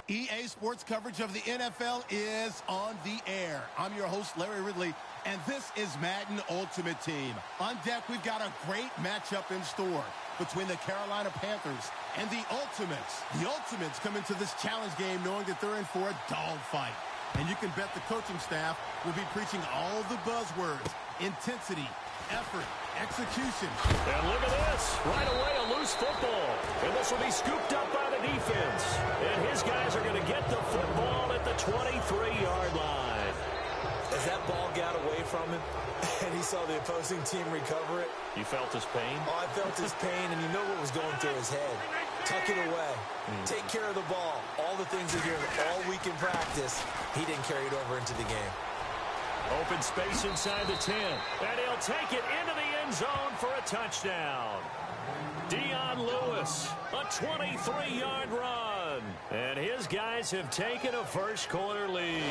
EA Sports coverage of the NFL is on the air. I'm your host, Larry Ridley, and this is Madden Ultimate Team. On deck, we've got a great matchup in store between the Carolina Panthers and the Ultimates. The Ultimates come into this challenge game knowing that they're in for a dogfight. And you can bet the coaching staff will be preaching all the buzzwords: intensity, effort, execution. And look at this. Right away, a loose football. And this will be scooped up by the defense. And his guys are going to get the football at the 23-yard line. As that ball got away from him and he saw the opposing team recover it. You felt his pain? Oh, I felt his pain, and you know what was going through his head. Tuck it away. Take care of the ball. All the things that you're all week in practice, he didn't carry it over into the game. Open space inside the 10. And he'll take it into the end zone for a touchdown. Dion Lewis, a 23-yard run. And his guys have taken a first-quarter lead.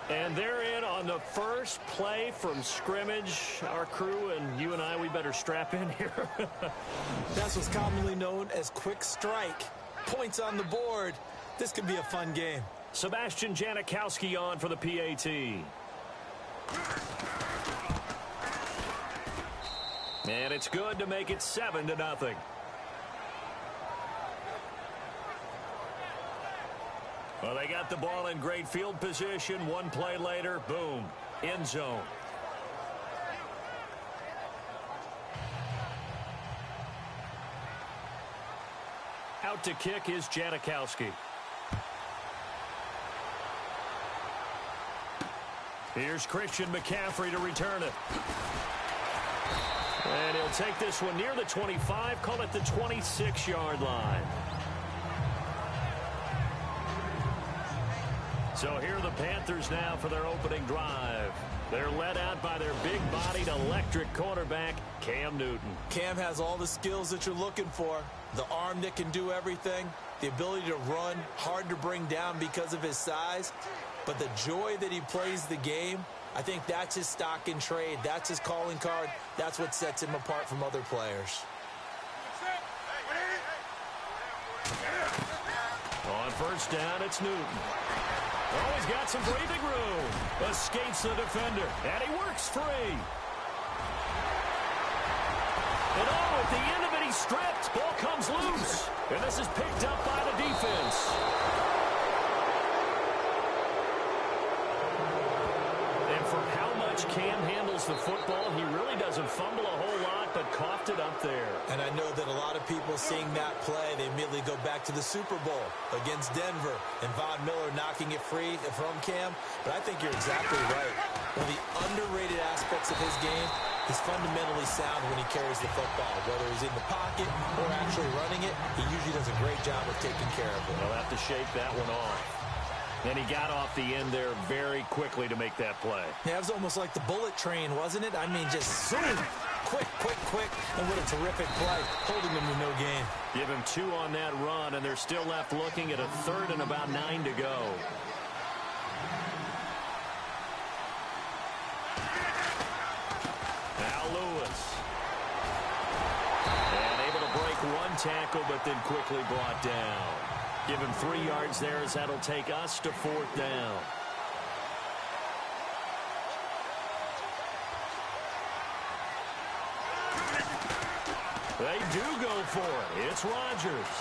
And they're in on the first play from scrimmage. Our crew and you and I, we better strap in here. That's what's commonly known as quick strike. Points on the board. This could be a fun game. Sebastian Janikowski on for the PAT. And it's good to make it 7-0. Well, they got the ball in great field position. One play later, boom, end zone. Out to kick is Janikowski. Here's Christian McCaffrey to return it. And he'll take this one near the 25, call it the 26-yard line. So here are the Panthers now for their opening drive. They're led out by their big-bodied electric quarterback, Cam Newton. Cam has all the skills that you're looking for. The arm that can do everything, the ability to run, hard to bring down because of his size. But the joy that he plays the game, I think that's his stock in trade. That's his calling card. That's what sets him apart from other players. On first down, it's Newton. Oh, he's got some breathing room. Escapes the defender, and he works free. And oh, at the end of it, he's stripped. Ball comes loose. And this is picked up by the defense. And for how much Cam handles the football, he really doesn't fumble a whole lot, but coughed it up there. And I know that a lot of people seeing that play, they immediately go back to the Super Bowl against Denver and Von Miller knocking it free from Cam. But I think you're exactly right. One of the underrated aspects of his game, he's fundamentally sound when he carries the football. Whether he's in the pocket or actually running it, he usually does a great job of taking care of it. They'll have to shake that one off. And he got off the end there very quickly to make that play. Yeah, it was almost like the bullet train, wasn't it? I mean, just zoom. Quick, quick, quick. And what a terrific play, holding him to no gain. Give him 2 on that run, and they're still left looking at a third and about 9 to go. Now Lewis. And able to break one tackle, but then quickly brought down. Give him 3 yards there as that'll take us to 4th down. They do go for it. It's Rodgers.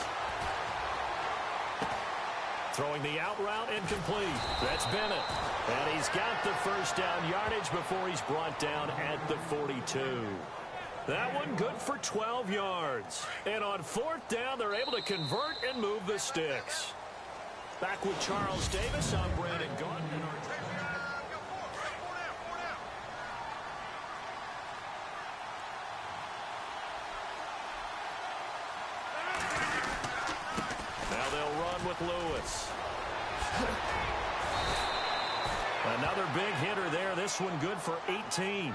Throwing the out route incomplete. That's Bennett. And he's got the first down yardage before he's brought down at the 42. That one good for 12 yards. And on 4th down, they're able to convert and move the sticks. Back with Charles Davis, I'm Brandon Gaudin. Now they'll run with Lewis. Another big hitter there. This one good for 18.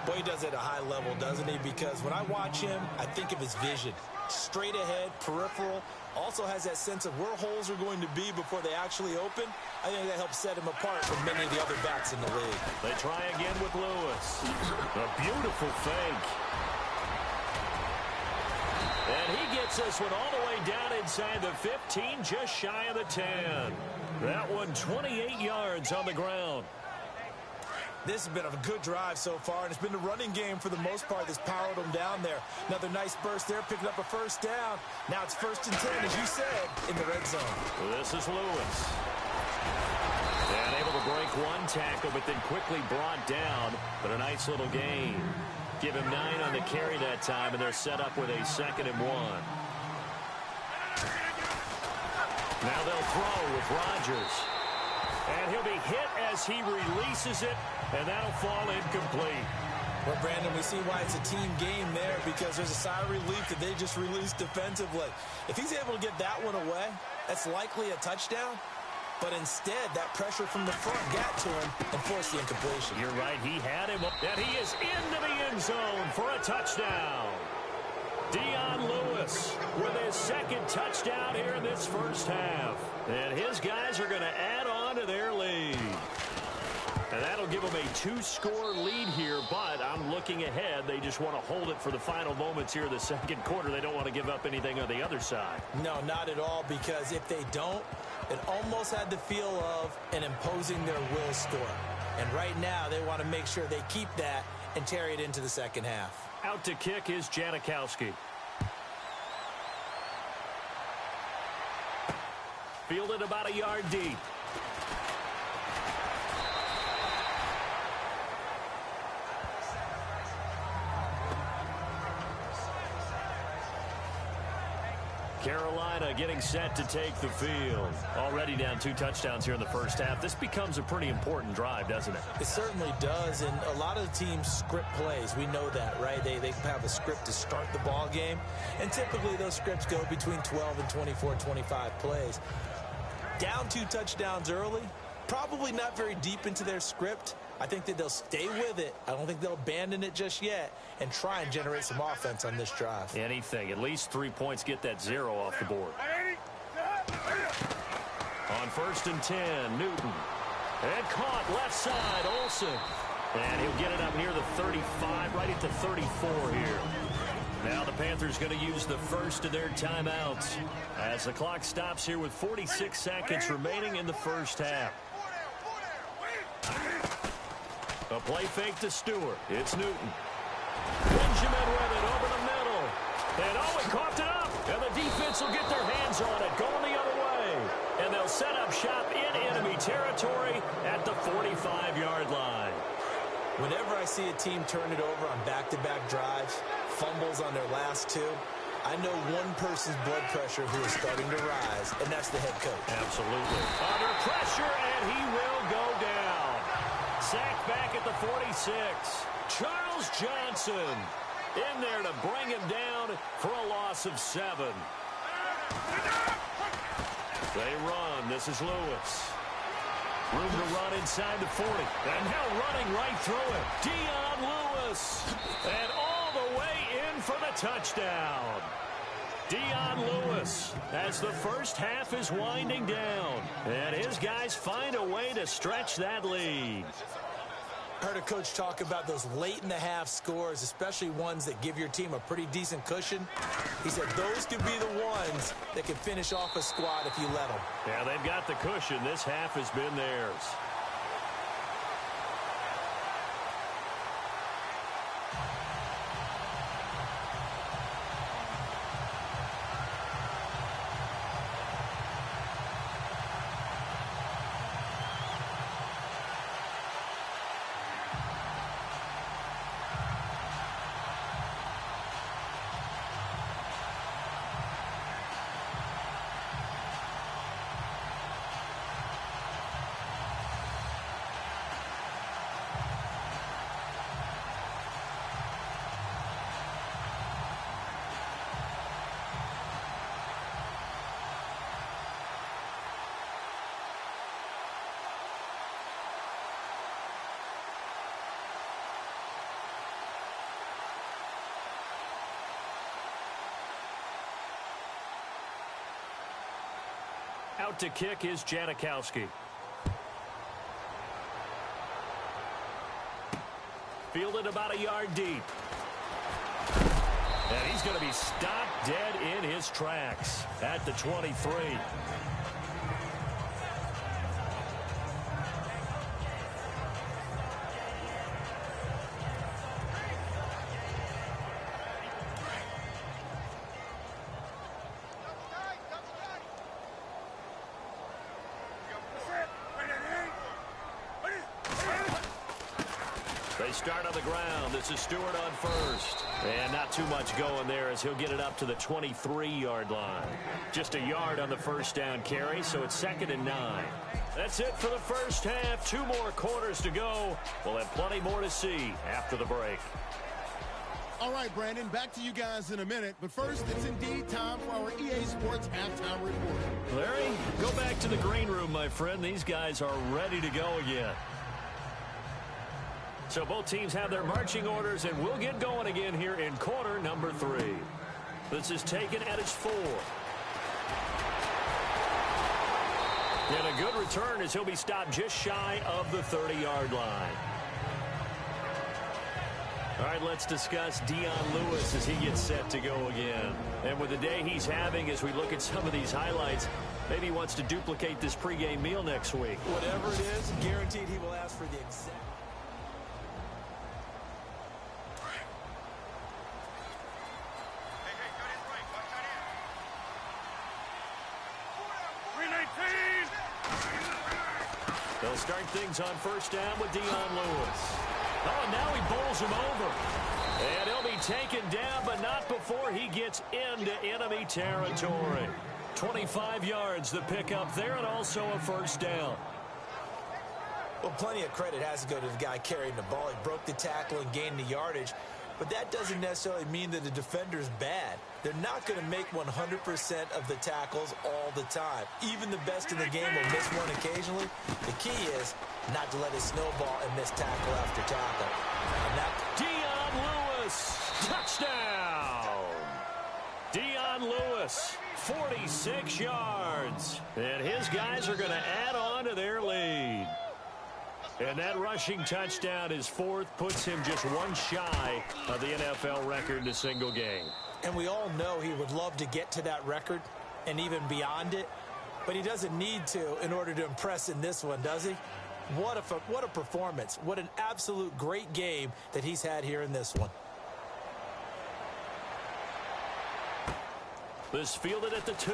Boy, he does it at a high level, doesn't he? Because when I watch him, I think of his vision. Straight ahead, peripheral. Also has that sense of where holes are going to be before they actually open. I think that helps set him apart from many of the other backs in the league. They try again with Lewis. A beautiful fake. And he gets this one all the way down inside the 15, just shy of the 10. That one 28 yards on the ground. This has been a good drive so far, and it's been the running game for the most part that's powered them down there. Another nice burst there, picking up a first down. Now it's 1st and 10, as you said, in the red zone. This is Lewis. And able to break one tackle, but then quickly brought down. But a nice little gain. Give him 9 on the carry that time, and they're set up with a 2nd and 1. Now they'll throw with Rodgers. And he'll be hit as he releases it, and that'll fall incomplete. Well, Brandon, we see why it's a team game there, because there's a sigh of relief that they just released defensively. If he's able to get that one away, that's likely a touchdown. But instead, that pressure from the front got to him and forced the incompletion. You're right, he had him, and he is into the end zone for a touchdown. Dion Lewis with his 2nd touchdown here in this first half. And his guys are going to add on to their lead. And that'll give them a 2-score lead here, but I'm looking ahead. They just want to hold it for the final moments here in the 2nd quarter. They don't want to give up anything on the other side. No, not at all, because if they don't, it almost had the feel of an imposing their will score. And right now, they want to make sure they keep that and carry it into the 2nd half. Out to kick is Janikowski. Fielded about a yard deep. Carolina getting set to take the field. Already down 2 touchdowns here in the first half. This becomes a pretty important drive, doesn't it? It certainly does, and a lot of the teams script plays. We know that, right? They have a script to start the ball game, and typically those scripts go between 12 and 24, 25 plays. Down 2 touchdowns early, probably not very deep into their script. I think that they'll stay with it. I don't think they'll abandon it just yet and try and generate some offense on this drive. Anything. At least 3 points, get that 0 off the board. On 1st and 10, Newton. And caught left side, Olsen. And he'll get it up near the 35, right at the 34 here. Now the Panthers going to use the first of their timeouts as the clock stops here with 46 seconds remaining in the first half. A play fake to Stewart. It's Newton. Benjamin with it over the middle. And he coughed it up. And the defense will get their hands on it, going the other way. And they'll set up shop in enemy territory at the 45-yard line. Whenever I see a team turn it over on back-to-back drives, fumbles on their last 2, I know one person's blood pressure who is starting to rise, and that's the head coach. Absolutely. Under pressure, and he will go down. Sacked back at the 46. Charles Johnson in there to bring him down for a loss of 7. They run. This is Lewis. Room to run inside the 40. And now running right through it. Dion Lewis. And all the way in for the touchdown. Dion Lewis as the first half is winding down. And his guys find a way to stretch that lead. Heard a coach talk about those late-in-the-half scores, especially ones that give your team a pretty decent cushion. He said those could be the ones that can finish off a squad if you let them. Yeah, they've got the cushion. This half has been theirs. Out to kick is Janikowski. Fielded about a yard deep. And he's going to be stopped dead in his tracks at the 23. They start on the ground. This is Stewart on first. And not too much going there as he'll get it up to the 23-yard line. Just a yard on the first down carry, so it's 2nd and 9. That's it for the first half. 2 more quarters to go. We'll have plenty more to see after the break. All right, Brandon, back to you guys in a minute. But first, it's indeed time for our EA Sports Halftime Report. Larry, go back to the green room, my friend. These guys are ready to go again. So both teams have their marching orders, and we'll get going again here in quarter number 3. This is taken at its 4. And a good return as he'll be stopped just shy of the 30-yard line. All right, let's discuss Dion Lewis as he gets set to go again. And with the day he's having, as we look at some of these highlights, maybe he wants to duplicate this pregame meal next week. Whatever it is, guaranteed he will ask for the exact. They'll start things on first down with Dion Lewis. Oh, and now he bowls him over. And he'll be taken down, but not before he gets into enemy territory. 25 yards the pickup there, and also a first down. Well, plenty of credit has to go to the guy carrying the ball. He broke the tackle and gained the yardage. But that doesn't necessarily mean that the defender's bad. They're not going to make 100% of the tackles all the time. Even the best in the game will miss one occasionally. The key is not to let it snowball and miss tackle after tackle. And that Dion Lewis, touchdown! Dion Lewis, 46 yards. And his guys are going to add on to their lead. And that rushing touchdown, his 4th, puts him just one shy of the NFL record in a single game. And we all know he would love to get to that record and even beyond it, but he doesn't need to in order to impress in this one, does he? What a performance. What an absolute great game that he's had here in this one. This fielded at the 2.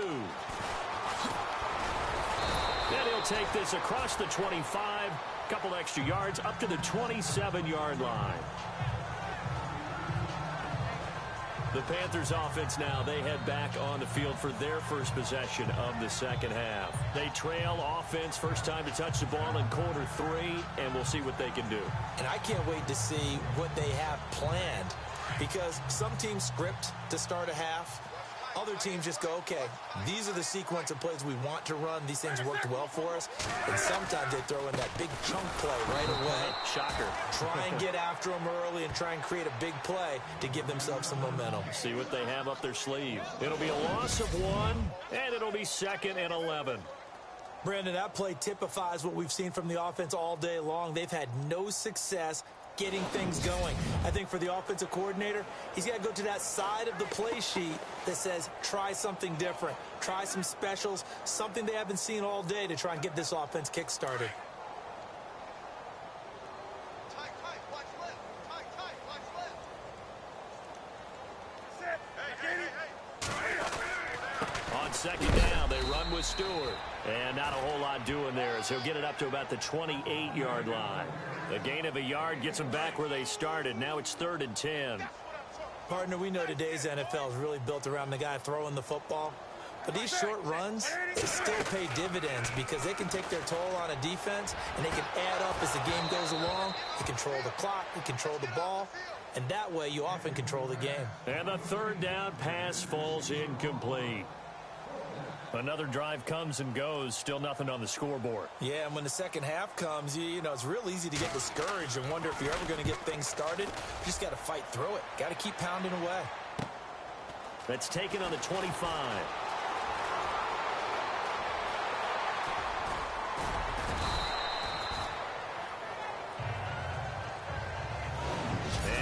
And he'll take this across the 25. Couple extra yards up to the 27-yard line. The Panthers offense now, they head back on the field for their first possession of the second half. They trail offense, first time to touch the ball in quarter 3, and we'll see what they can do. And I can't wait to see what they have planned, because some teams script to start a half. Other teams just go, okay, these are the sequence of plays we want to run. These things worked well for us. And sometimes they throw in that big chunk play right away. Shocker. Try and get after them early and try and create a big play to give themselves some momentum. See what they have up their sleeve. It'll be a loss of 1, and it'll be 2nd and 11. Brandon, that play typifies what we've seen from the offense all day long. They've had no success getting things going. I think for the offensive coordinator, he's got to go to that side of the play sheet that says try something different, try some specials, something they haven't seen all day to try and get this offense kick-started. On second down, they run with Stewart. And not a whole lot doing there as he'll get it up to about the 28-yard line. The gain of a yard gets them back where they started. Now it's 3rd and 10. Partner, we know today's NFL is really built around the guy throwing the football. But these short runs, they still pay dividends because they can take their toll on a defense and they can add up as the game goes along. They control the clock, they control the ball, and that way you often control the game. And the 3rd down pass falls incomplete. Another drive comes and goes, still nothing on the scoreboard. Yeah, and when the second half comes, you know, it's real easy to get discouraged and wonder if you're ever going to get things started. You just got to fight through it. Got to keep pounding away. That's taken on the 25.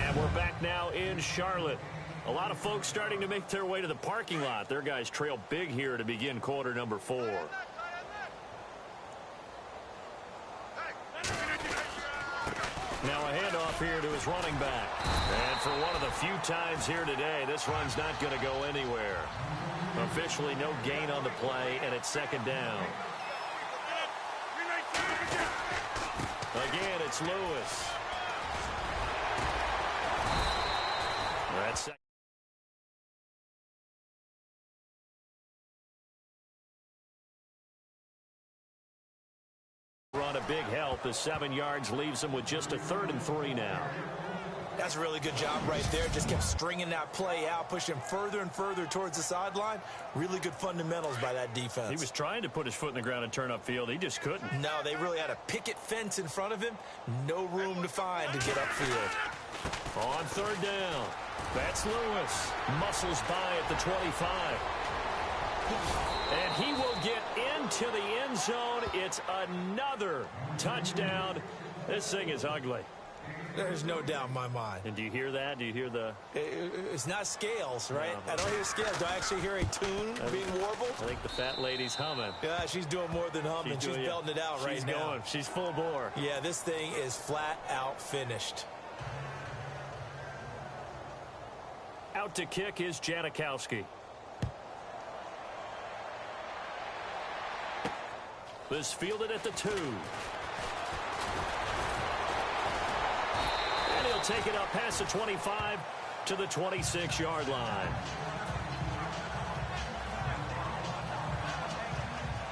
And we're back now in Charlotte. A lot of folks starting to make their way to the parking lot. Their guys trail big here to begin quarter number 4. Now a handoff here to his running back. And for one of the few times here today, this run's not going to go anywhere. Officially no gain on the play, and it's second down. Again, it's Lewis. That's second. Run a big help. The 7 yards leaves him with just a 3rd and 3 now. That's a really good job right there. Just kept stringing that play out, pushing further and further towards the sideline. Really good fundamentals by that defense. He was trying to put his foot in the ground and turn upfield. He just couldn't. No, they really had a picket fence in front of him. No room to find to get upfield. On 3rd down, that's Lewis. Muscles by at the 25. And he will get into the end zone. It's another touchdown. This thing is ugly. There's no doubt in my mind. And do you hear that? Do you hear the... It's not scales, right? No, I don't hear scales. Do I actually hear a tune being warbled? I think the fat lady's humming. Yeah, she's doing more than humming. She's belting it out right now. She's going. She's full bore. Yeah, this thing is flat out finished. Out to kick is Janikowski. This fielded at the 2. And he'll take it up past the 25 to the 26-yard line.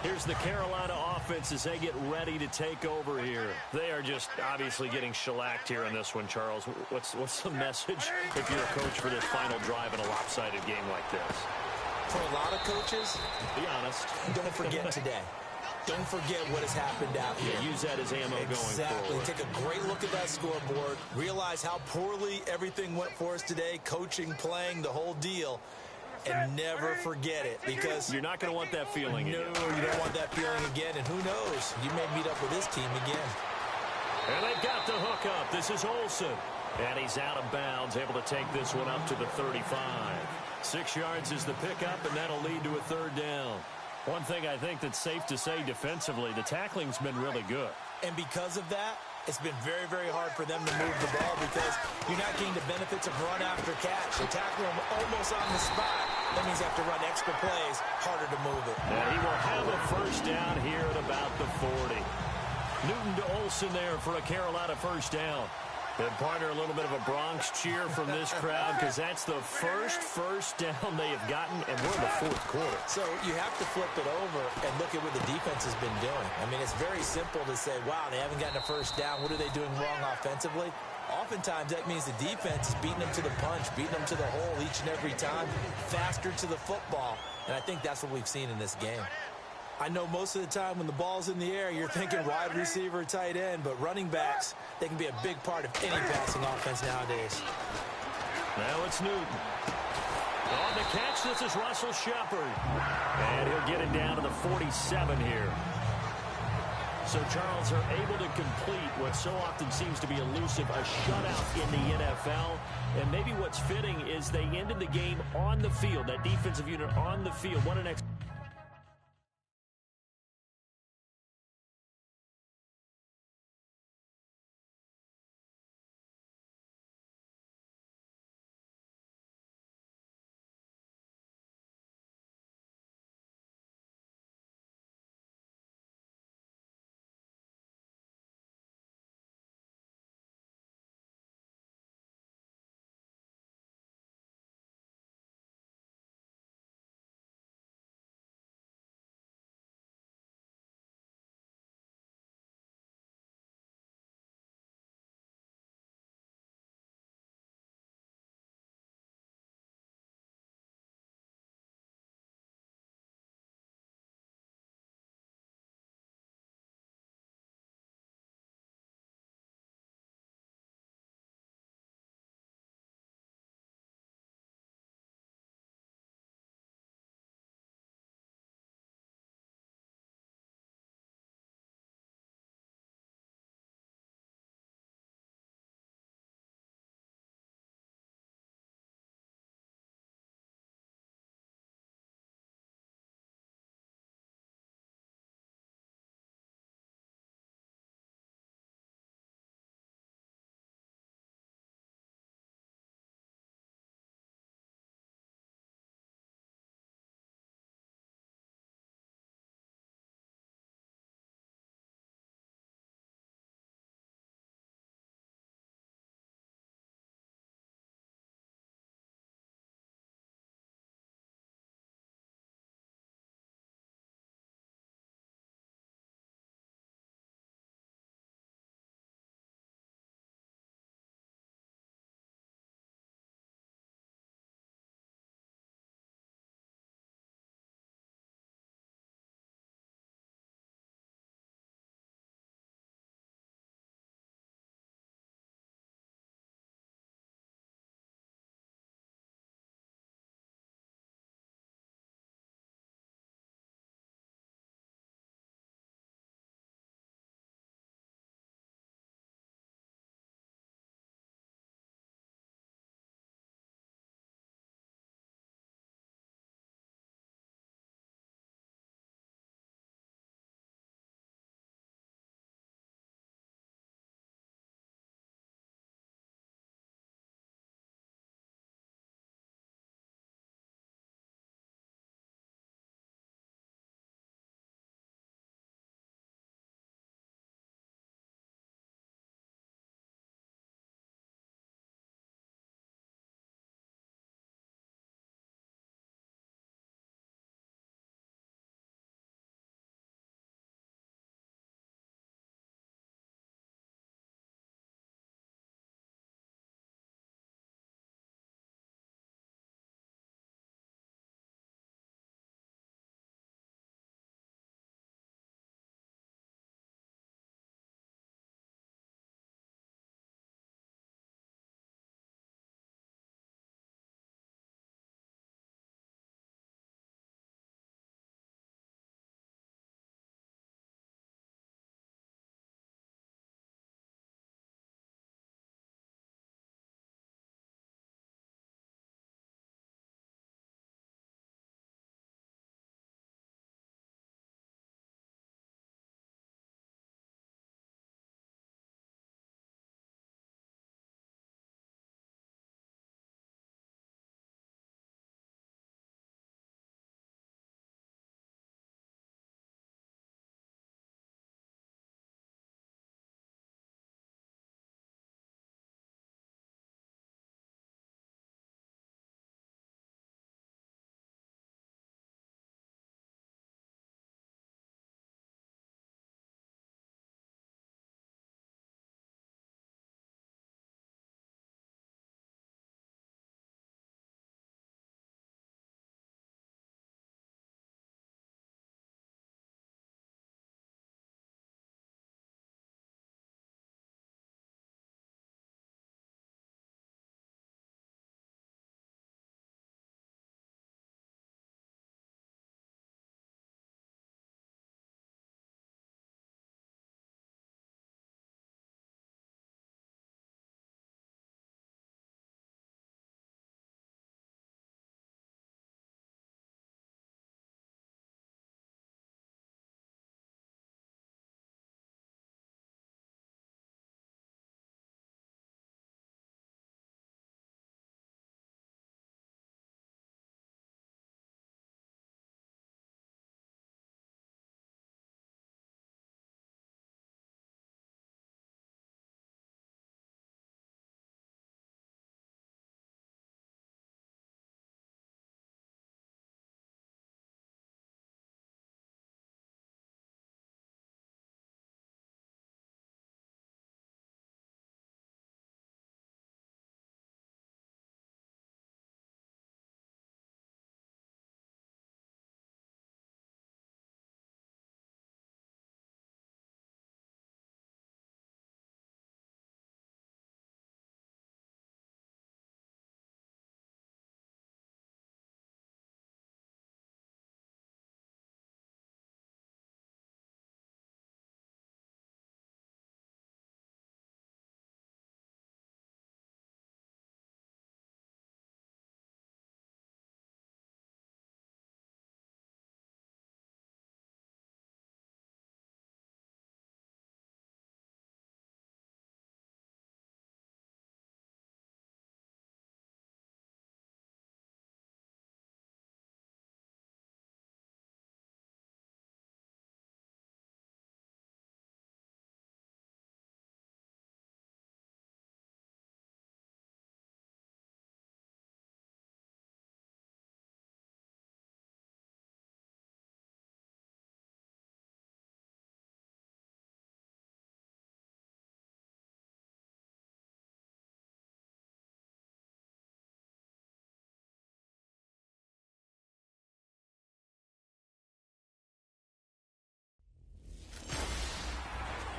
Here's the Carolina offense as they get ready to take over here. They are just obviously getting shellacked here in this one, Charles. What's the message if you're a coach for this final drive in a lopsided game like this? For a lot of coaches, be honest, don't forget today. Don't forget what has happened out here. Yeah, use that as ammo going forward. Take a great look at that scoreboard. Realize how poorly everything went for us today. Coaching, playing, the whole deal. And never forget it, because you're not going to want that feeling again. No, you don't want that feeling again. And who knows? You may meet up with this team again. And they've got the hook up. This is Olsen. And he's out of bounds, able to take this one up to the 35. 6 yards is the pickup, and that'll lead to a 3rd down. One thing I think that's safe to say defensively, the tackling's been really good. And because of that, it's been very, very hard for them to move the ball because you're not getting the benefits of run after catch. They tackle them almost on the spot. That means you have to run extra plays, harder to move it. And he will have a 1st down here at about the 40. Newton to Olsen there for a Carolina 1st down. And partner, a little bit of a Bronx cheer from this crowd because that's the first down they have gotten, and we're in the 4th quarter. So you have to flip it over and look at what the defense has been doing. I mean, it's very simple to say, wow, they haven't gotten a 1st down. What are they doing wrong offensively? Oftentimes, that means the defense is beating them to the punch, beating them to the hole each and every time, faster to the football. And I think that's what we've seen in this game. I know most of the time when the ball's in the air, you're thinking wide receiver, tight end, but running backs, they can be a big part of any passing offense nowadays. Now it's Newton. On the catch, this is Russell Shepard. And he'll get it down to the 47 here. So Charles are able to complete what so often seems to be elusive, a shutout in the NFL. And maybe what's fitting is they ended the game on the field, that defensive unit on the field. What an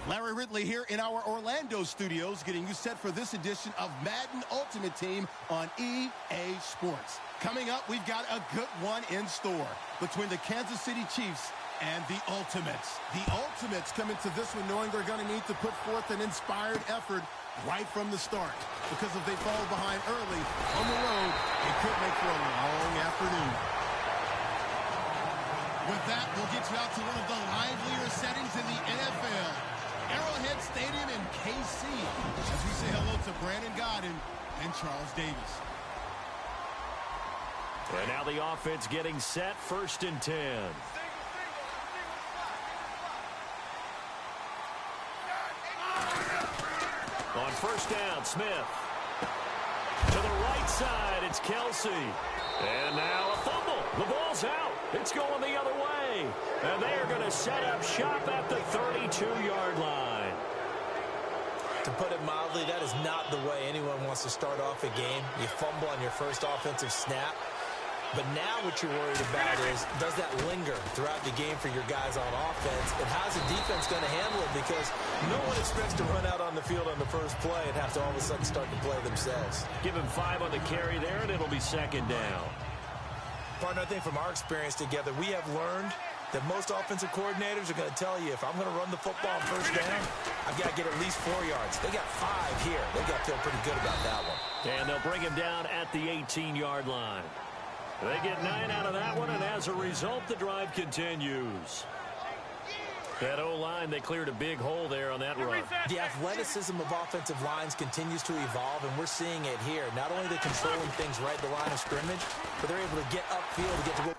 Larry Ridley here in our Orlando studios, getting you set for this edition of Madden Ultimate Team on EA Sports. Coming up, we've got a good one in store between the Kansas City Chiefs and the Ultimates. The Ultimates come into this one knowing they're going to need to put forth an inspired effort right from the start, because if they fall behind early on the road, it could make for a long afternoon. With that, we'll get you out to one of the livelier settings in the NFL. Arrowhead Stadium in KC, as we say hello to Brandon Gaudin and Charles Davis. And now the offense getting set, 1st and 10. On 1st down, Smith. To the right side, it's Kelsey. And now a fumble. The ball's out. It's going the other way. And they are going to set up shop at the 32-yard line. To put it mildly, that is not the way anyone wants to start off a game. You fumble on your first offensive snap. But now what you're worried about is, does that linger throughout the game for your guys on offense? And how's the defense going to handle it? Because no one expects to run out on the field on the first play and have to all of a sudden start to play themselves. Give him 5 on the carry there, and it'll be 2nd down. Partner, I think from our experience together, we have learned that most offensive coordinators are going to tell you, if I'm going to run the football on 1st down, I've got to get at least 4 yards. They got 5 here. They got to feel pretty good about that one. And they'll bring him down at the 18-yard line. They get 9 out of that one, and as a result, the drive continues. That O-line, they cleared a big hole there on that run. The athleticism of offensive lines continues to evolve, and we're seeing it here. Not only are they controlling things right at the line of scrimmage, but they're able to get upfield to get to go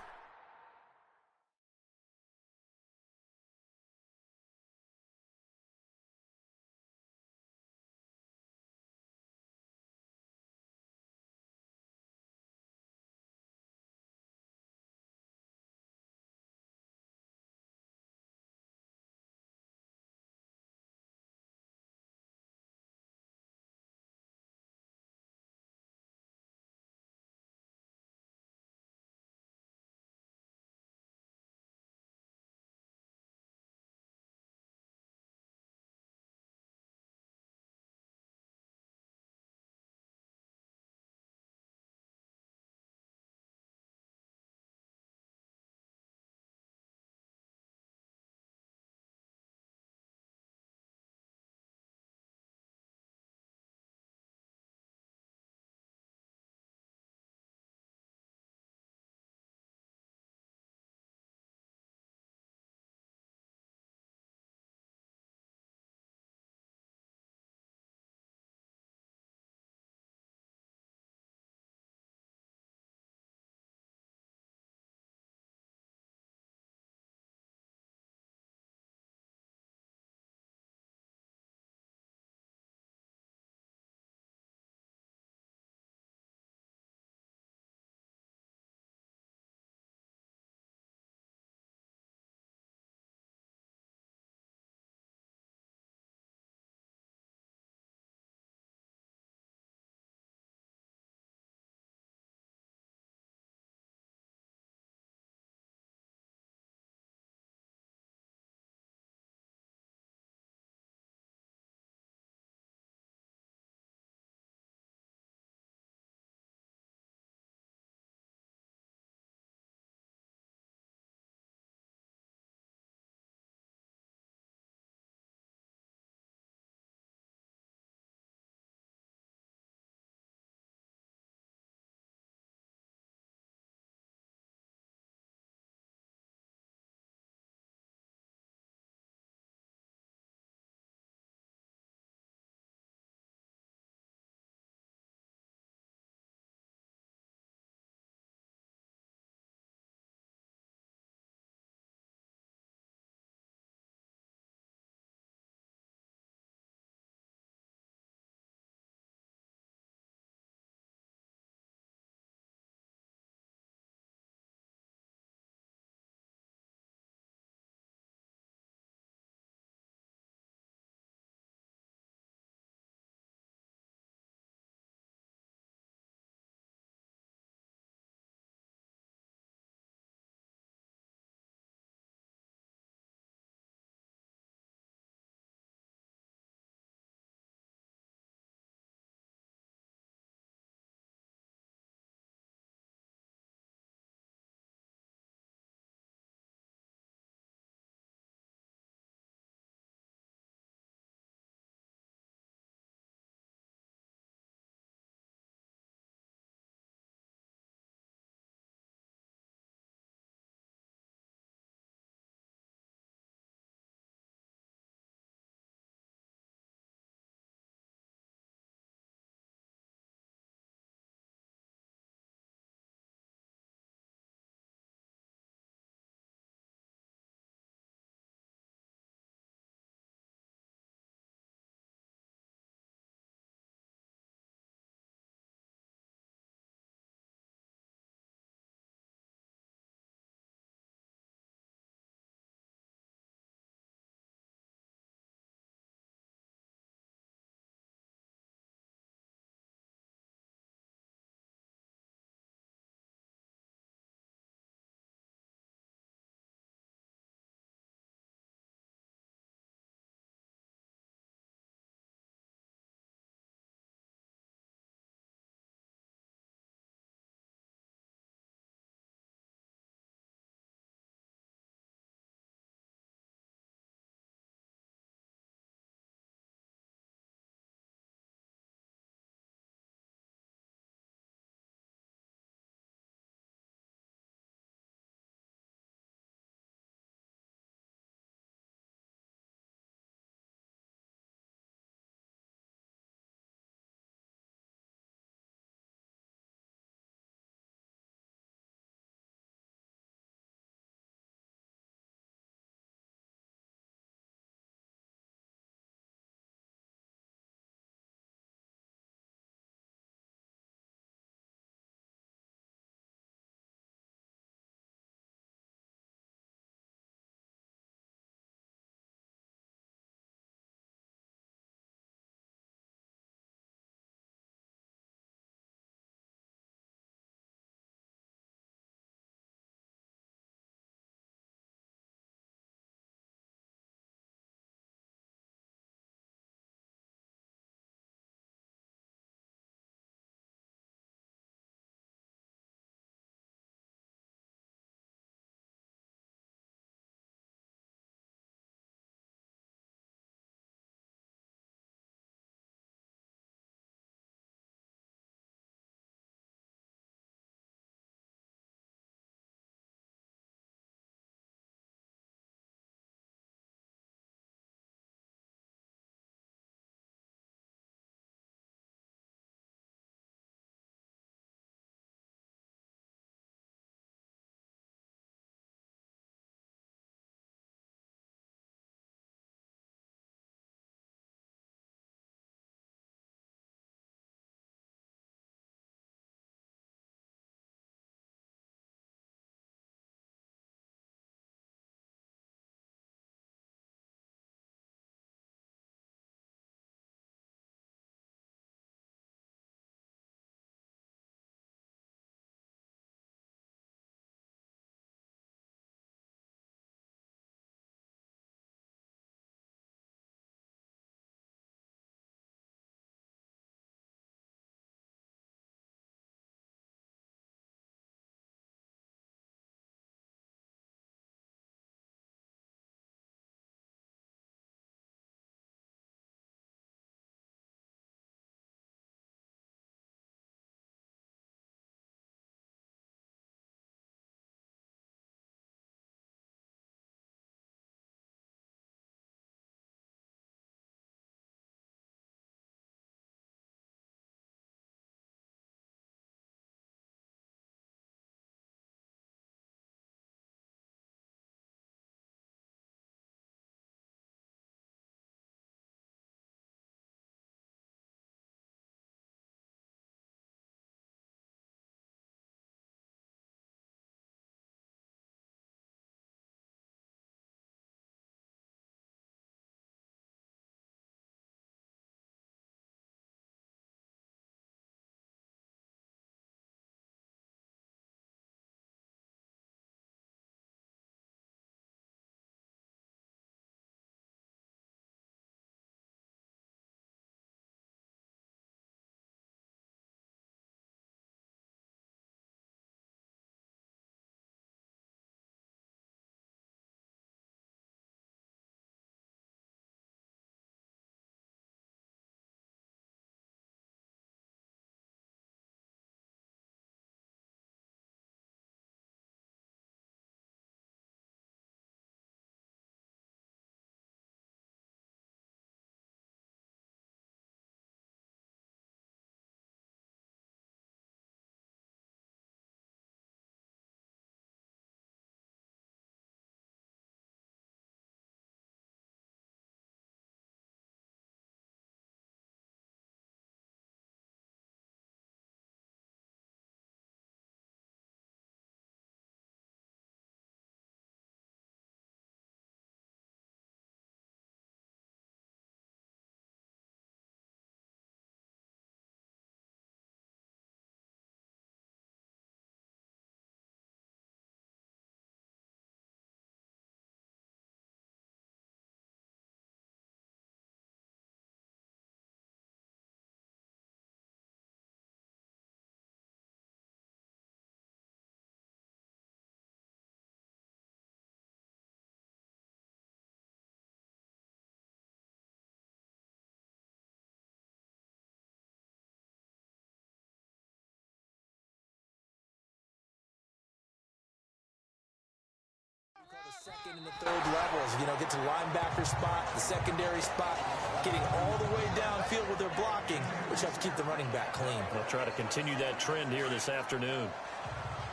second and the third levels. Get to the linebacker spot, the secondary spot, getting all the way downfield with their blocking, which helps keep the running back clean. They'll try to continue that trend here this afternoon.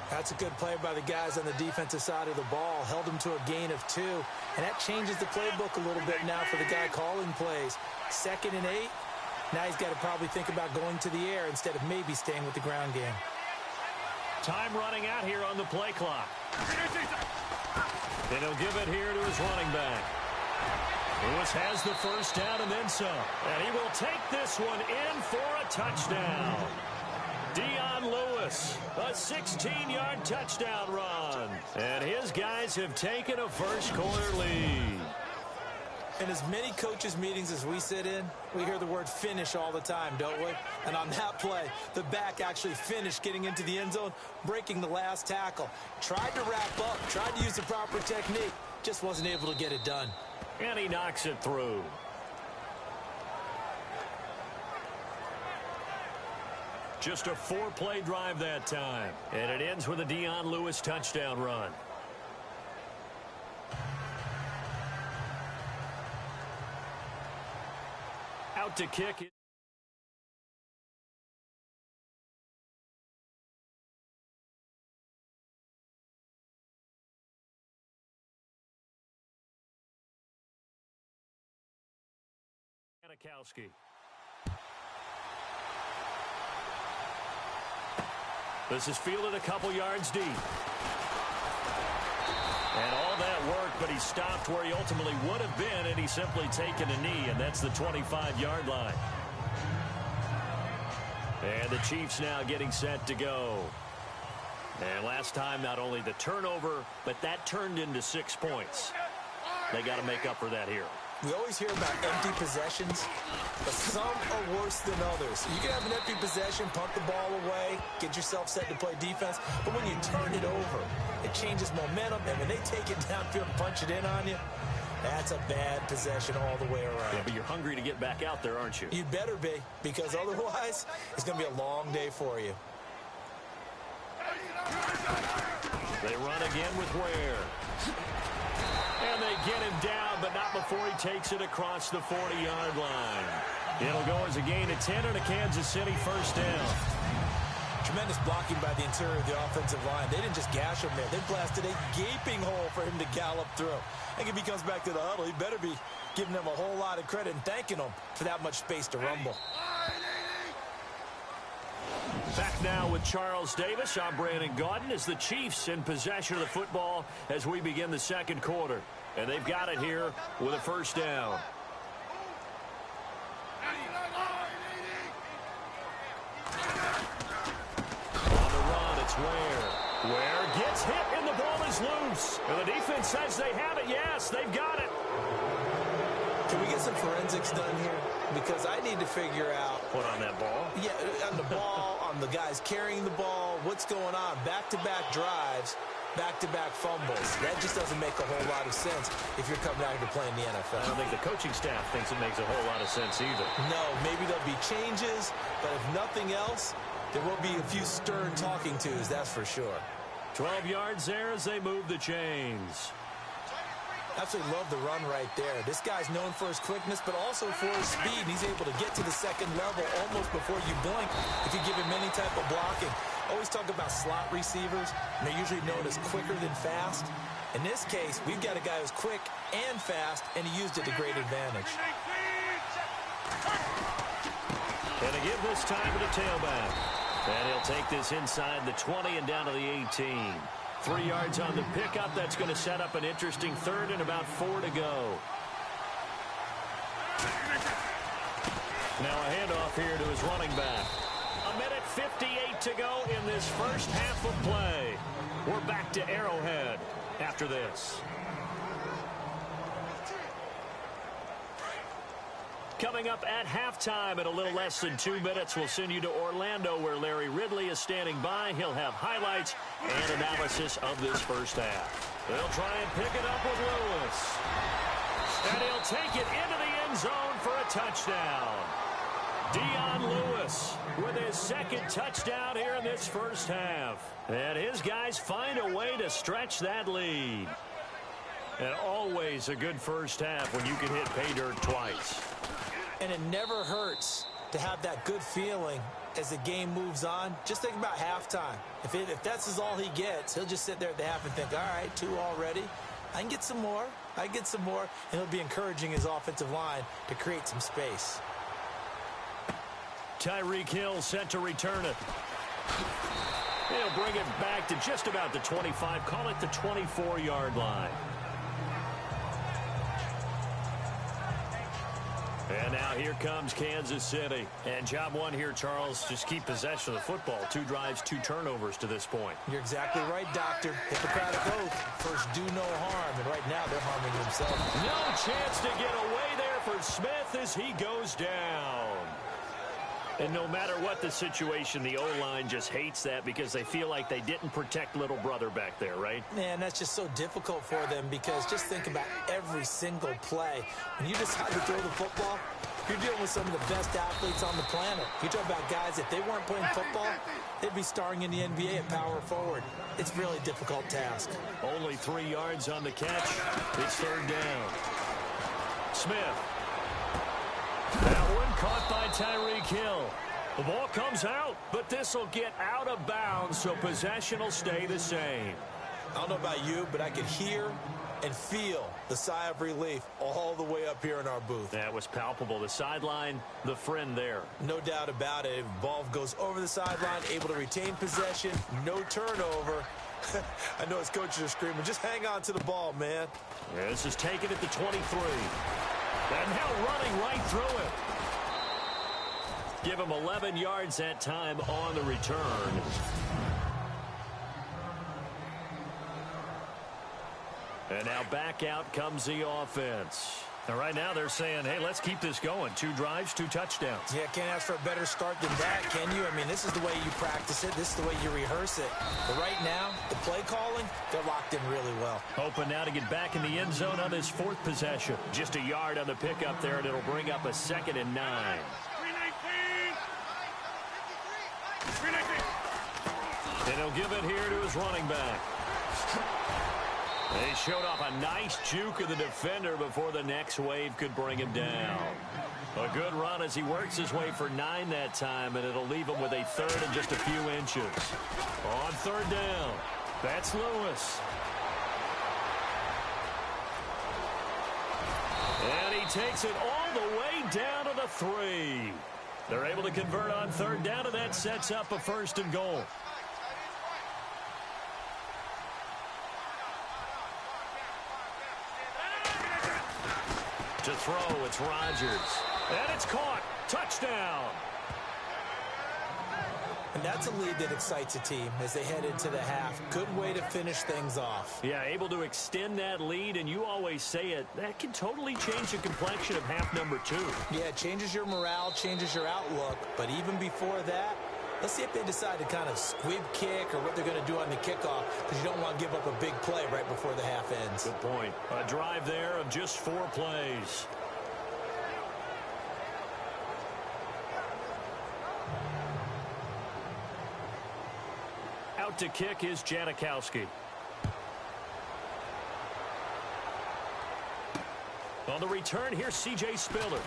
That's a good play by the guys on the defensive side of the ball. Held them to a gain of 2. And that changes the playbook a little bit now for the guy calling plays. 2nd and 8. Now he's got to probably think about going to the air instead of maybe staying with the ground game. Time running out here on the play clock. And he'll give it here to his running back. Lewis has the first down and then some. And he will take this one in for a touchdown. Dion Lewis, a 16-yard touchdown run. And his guys have taken a first-quarter lead. In as many coaches' meetings as we sit in, we hear the word finish all the time, don't we? And on that play, the back actually finished getting into the end zone, breaking the last tackle. Tried to wrap up, tried to use the proper technique, just wasn't able to get it done. And he knocks it through. Just a 4-play drive that time. And it ends with a Dion Lewis touchdown run. Out to kick it. Janikowski. This is fielded a couple yards deep. And all that work, but he stopped where he ultimately would have been, and he's simply taken a knee, and that's the 25-yard line. And the Chiefs now getting set to go. And last time, not only the turnover, but that turned into 6 points. They got to make up for that here. We always hear about empty possessions, but some are worse than others. You can have an empty possession, punt the ball away, get yourself set to play defense, but when you turn it over, it changes momentum, and when they take it downfield and punch it in on you, that's a bad possession all the way around. Yeah, but you're hungry to get back out there, aren't you? You'd better be, because otherwise, it's going to be a long day for you. They run again with Ware. And they get him down, but not before he takes it across the 40-yard line. It'll go as a gain of 10 and a Kansas City first down. Tremendous blocking by the interior of the offensive line. They didn't just gash him there. They blasted a gaping hole for him to gallop through. I think if he comes back to the huddle, he better be giving them a whole lot of credit and thanking them for that much space to rumble. Back now with Charles Davis. I'm Brandon Gaudin as the Chiefs in possession of the football as we begin the second quarter. And they've got it here with a first down. On the run, it's Ware. Ware gets hit and the ball is loose. And the defense says they have it. Yes, they've got it. Can we get some forensics done here? Because I need to figure out... What, on that ball? Yeah, on the ball, on the guys carrying the ball, what's going on? Back-to-back drives, back-to-back fumbles. That just doesn't make a whole lot of sense if you're coming out here to play in the NFL. I don't think the coaching staff thinks it makes a whole lot of sense either. No, maybe there'll be changes, but if nothing else, there will be a few stern talking tos, that's for sure. 12 yards there as they move the chains. Absolutely love the run right there. This guy's known for his quickness, but also for his speed. He's able to get to the second level almost before you blink if you give him any type of blocking. Always talk about slot receivers, and they're usually known as quicker than fast. In this case, we've got a guy who's quick and fast, and he used it to great advantage. And to give this time to the tailback. And he'll take this inside the 20 and down to the 18. 3 yards on the pickup. That's going to set up an interesting third and about 4 to go. Now a handoff here to his running back. 1:58 to go in this first half of play. We're back to Arrowhead after this. Coming up at halftime in a little less than 2 minutes, we'll send you to Orlando where Larry Ridley is standing by. He'll have highlights and analysis of this first half. They'll try and pick it up with Lewis. And he'll take it into the end zone for a touchdown. Dion Lewis with his second touchdown here in this first half. And his guys find a way to stretch that lead. And always a good first half when you can hit pay dirt twice. And it never hurts to have that good feeling as the game moves on. Just think about halftime. If that's all he gets, he'll just sit there at the half and think, all right, 2 already. I can get some more. I get some more. And he'll be encouraging his offensive line to create some space. Tyreek Hill set to return it. He'll bring it back to just about the 25. Call it the 24-yard line. And now here comes Kansas City. And job one here, Charles, just keep possession of the football. 2 drives, 2 turnovers to this point. You're exactly right, Doctor. Hippocratic oath. First, do no harm. And right now, they're harming themselves. No chance to get away there for Smith as he goes down. And no matter what the situation, the O-line just hates that because they feel like they didn't protect little brother back there, right? Man, that's just so difficult for them because just think about every single play. When you decide to throw the football, you're dealing with some of the best athletes on the planet. You talk about guys, if they weren't playing football, they'd be starring in the NBA at power forward. It's a really difficult task. Only 3 yards on the catch. It's third down. Smith. That one caught by Tyreek Hill. The ball comes out, but this will get out of bounds, so possession will stay the same. I don't know about you, but I could hear and feel the sigh of relief all the way up here in our booth. That was palpable. The sideline, the friend there. No doubt about it. If ball goes over the sideline, able to retain possession, no turnover. I know his coaches are screaming, just hang on to the ball, man. Yeah, this is taken at the 23. And now running right through it. Give him 11 yards that time on the return. And now back out comes the offense. And right now they're saying, hey, let's keep this going. 2 drives, 2 touchdowns. Yeah, can't ask for a better start than that, can you? I mean, this is the way you practice it. This is the way you rehearse it. But right now, the play calling, they're locked in really well. Hoping now to get back in the end zone on this 4th possession. Just a yard on the pickup there, and it'll bring up a 2nd and 9. And he'll give it here to his running back. They showed off a nice juke of the defender before the next wave could bring him down. A good run as he works his way for 9 that time, and it'll leave him with a 3rd and just a few inches. On 3rd down, that's Lewis. And he takes it all the way down to the 3. They're able to convert on 3rd down, and that sets up a 1st and goal. To throw, it's Rodgers. And it's caught. Touchdown. And that's a lead that excites a team as they head into the half. Good way to finish things off. Yeah, able to extend that lead, and you always say it, that can totally change the complexion of half number 2. Yeah, it changes your morale, changes your outlook. But even before that, let's see if they decide to kind of squib kick or what they're going to do on the kickoff, because you don't want to give up a big play right before the half ends. Good point. A drive there of just 4 plays. Out to kick is Janikowski. On the return, here's C.J. Spiller.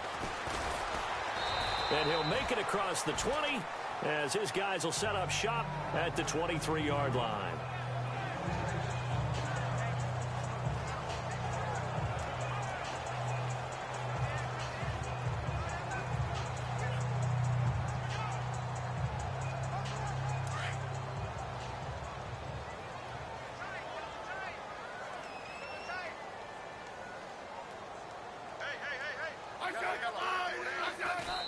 And he'll make it across the 20 as his guys will set up shop at the 23-yard line.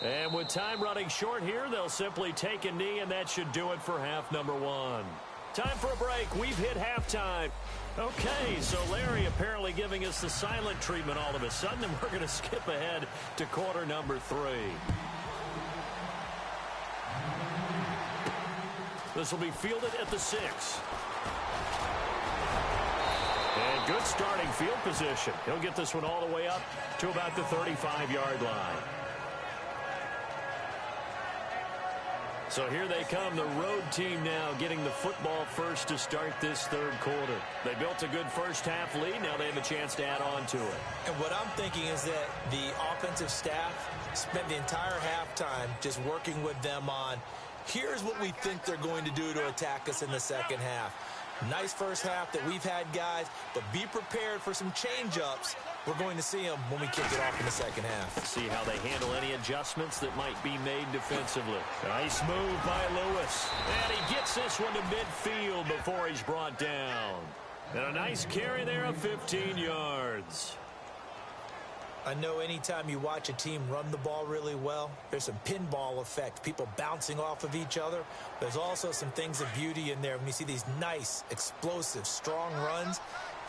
And with time running short here, they'll simply take a knee, and that should do it for half number 1. Time for a break. We've hit halftime. Okay, so Larry apparently giving us the silent treatment all of a sudden, and we're going to skip ahead to quarter number 3. This will be fielded at the 6. And good starting field position. He'll get this one all the way up to about the 35-yard line. So here they come, the road team now getting the football first to start this third quarter. They built a good first half lead. Now they have a chance to add on to it. And what I'm thinking is that the offensive staff spent the entire halftime just working with them on, here's what we think they're going to do to attack us in the second half. Nice first half that we've had, guys, but be prepared for some change-ups. We're going to see them when we kick it off in the second half. See how they handle any adjustments that might be made defensively. Nice move by Lewis. And he gets this one to midfield before he's brought down. And a nice carry there of 15 yards. I know anytime you watch a team run the ball really well, there's some pinball effect, people bouncing off of each other. There's also some things of beauty in there when you see these nice, explosive, strong runs.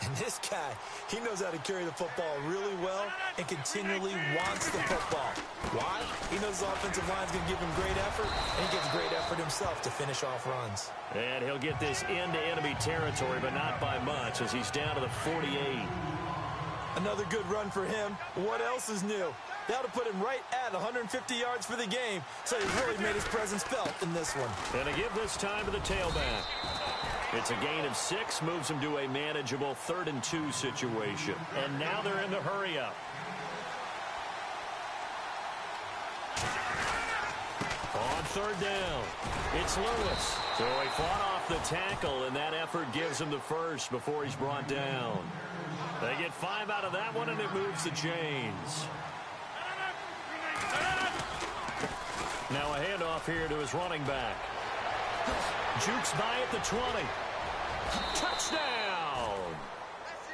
And this guy, he knows how to carry the football really well and continually wants the football. Why? He knows the offensive line's going to give him great effort, and he gets great effort himself to finish off runs. And he'll get this into enemy territory, but not by much, as he's down to the 48. Another good run for him. What else is new? That'll put him right at 150 yards for the game, so he's really made his presence felt in this one. And to give this time to the tailback. It's a gain of 6, moves him to a manageable 3rd and 2 situation. And now they're in the hurry-up. On 3rd down, it's Lewis. So he fought off the tackle, and that effort gives him the first before he's brought down. They get 5 out of that one, and it moves the chains. Now a handoff here to his running back. Jukes by at the 20. Touchdown!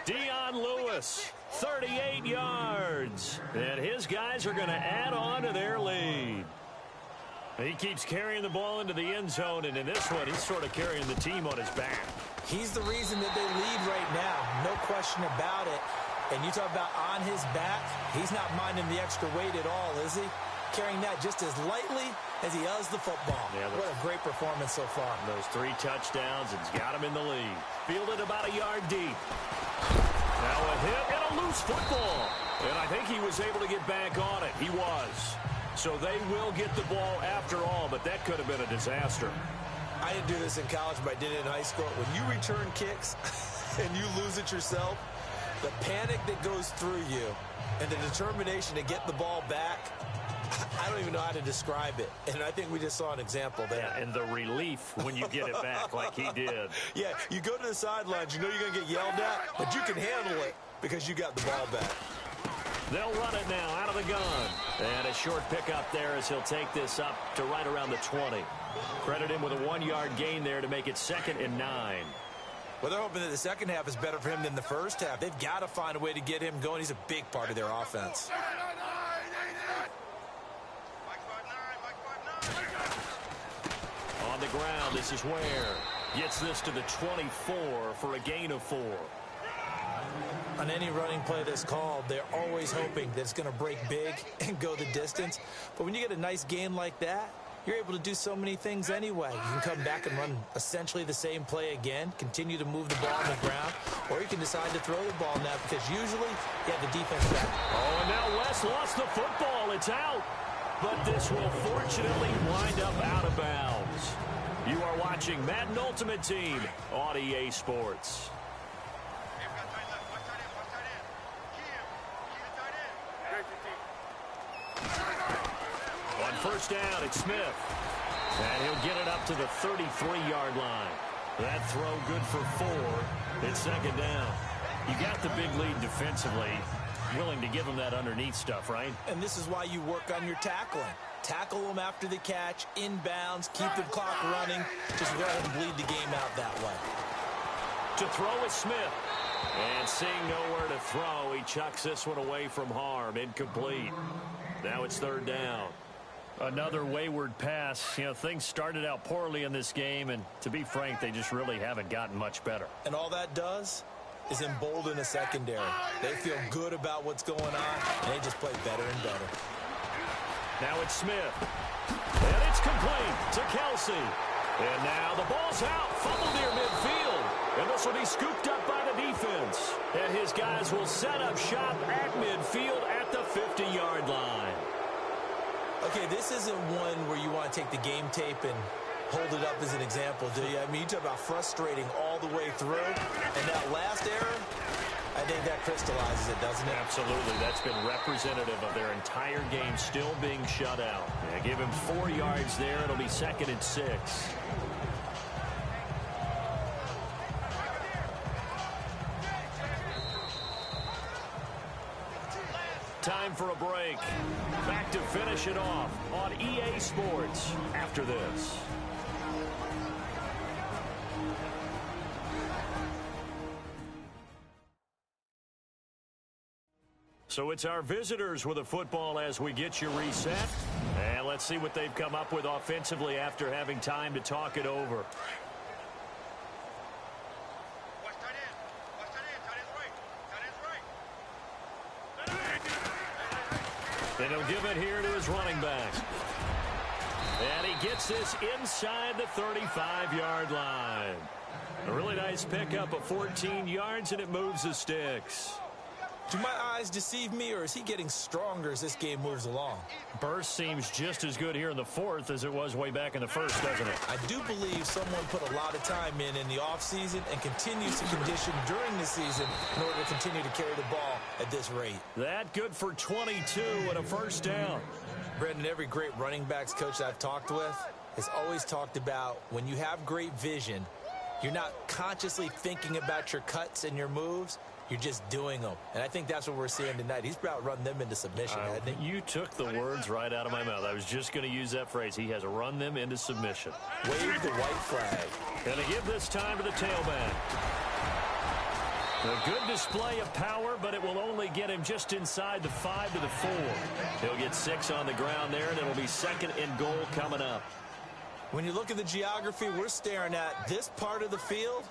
Dion Lewis, 38 yards. And his guys are going to add on to their lead. He keeps carrying the ball into the end zone, and in this one, he's sort of carrying the team on his back. He's the reason that they lead right now, no question about it. And you talk about on his back, he's not minding the extra weight at all, is he? Carrying that just as lightly as he does the football. Yeah, what a great performance so far. Those 3 touchdowns, it's got him in the lead. Fielded about a yard deep. Now a hit and a loose football. And I think he was able to get back on it. He was. So they will get the ball after all, but that could have been a disaster. I didn't do this in college, but I did it in high school. When you return kicks and you lose it yourself, the panic that goes through you and the determination to get the ball back, I don't even know how to describe it. And I think we just saw an example there. Yeah, and the relief when you get it back like he did. Yeah, you go to the sidelines, you know you're going to get yelled at, but you can handle it because you got the ball back. They'll run it now out of the gun. And a short pickup there as he'll take this up to right around the 20. Credit him with a 1-yard gain there to make it 2nd and 9. Well, they're hoping that the second half is better for him than the first half. They've got to find a way to get him going. He's a big part of their offense. On the ground, this is Ware. Gets this to the 24 for a gain of 4. On any running play that's called, they're always hoping that it's going to break big and go the distance. But when you get a nice gain like that, you're able to do so many things anyway. You can come back and run essentially the same play again, continue to move the ball on the ground, or you can decide to throw the ball now because usually you have the defense back. Oh, and now West lost the football. It's out. But this will fortunately wind up out of bounds. You are watching Madden Ultimate Team on EA Sports. On 1st down, it's Smith. And he'll get it up to the 33-yard line. That throw good for 4. It's 2nd down. You got the big lead defensively. Willing to give him that underneath stuff, right? And this is why you work on your tackling. Tackle them after the catch, inbounds, keep the clock running. Just go ahead and bleed the game out that way. To throw is Smith. And seeing nowhere to throw, he chucks this one away from harm. Incomplete. Now it's 3rd down. Another wayward pass. You know, things started out poorly in this game, and to be frank, they just really haven't gotten much better. And all that does is embolden a secondary. They feel good about what's going on, and they just play better and better. Now it's Smith. And it's complete to Kelsey. And now the ball's out. Fumble near midfield. And this will be scooped up by the defense. And his guys will set up shop at midfield at the 50-yard line. Okay, this isn't one where you want to take the game tape and hold it up as an example, do you? I mean, you talk about frustrating all the way through. And that last error, I think that crystallizes it, doesn't it? Absolutely. That's been representative of their entire game still being shut out. Yeah, give him 4 yards there. It'll be 2nd and 6. Time for a break. Back to finish it off on EA Sports after this. So it's our visitors with a football as we get you reset. And let's see what they've come up with offensively after having time to talk it over. And he'll give it here to his running back. And he gets this inside the 35-yard line. A really nice pickup of 14 yards, and it moves the sticks. Do my eyes deceive me, or is he getting stronger as this game moves along? Burst seems just as good here in the 4th as it was way back in the 1st, doesn't it? I do believe someone put a lot of time in the offseason and continues to condition during the season in order to continue to carry the ball at this rate. That good for 22 and a 1st down. Brendan, every great running backs coach I've talked with has always talked about when you have great vision, you're not consciously thinking about your cuts and your moves. You're just doing them. And I think that's what we're seeing tonight. He's about run them into submission, hasn't he? You took the words right out of my mouth. I was just going to use that phrase. He has run them into submission. Wave the white flag. Going to give this time to the tailback. A good display of power, but it will only get him just inside the 5 to the 4. He'll get 6 on the ground there, and it'll be 2nd and goal coming up. When you look at the geography we're staring at, this part of the field,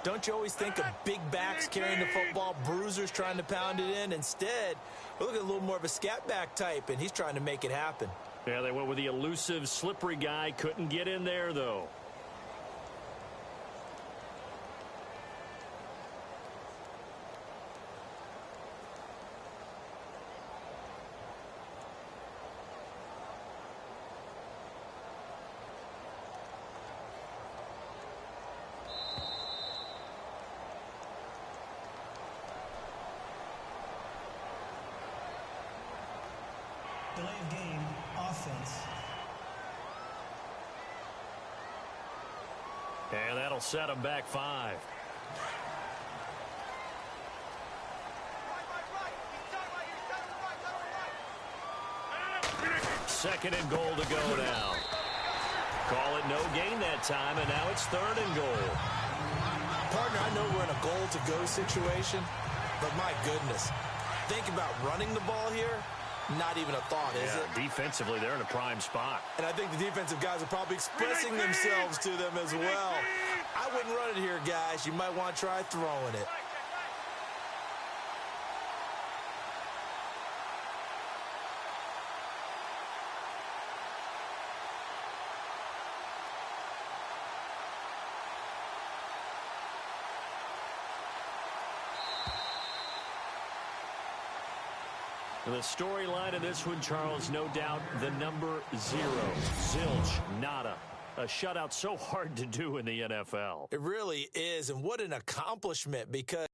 don't you always think of big backs carrying the football, bruisers trying to pound it in? Instead, we're looking at a little more of a scat back type, and he's trying to make it happen. Yeah, they went with the elusive, slippery guy. Couldn't get in there, though. Delay of game, offense. And that'll set him back 5. Second and goal to go now. Call it no gain that time, and now it's 3rd and goal. Partner, I know we're in a goal-to-go situation, but my goodness, think about running the ball here. Not even a thought, is it? Defensively, they're in a prime spot. And I think the defensive guys are probably expressing themselves to them as well. I wouldn't run it here, guys. You might want to try throwing it. The storyline of this one, Charles, no doubt the number 0. Zilch, nada. A shutout so hard to do in the NFL. It really is, and what an accomplishment, because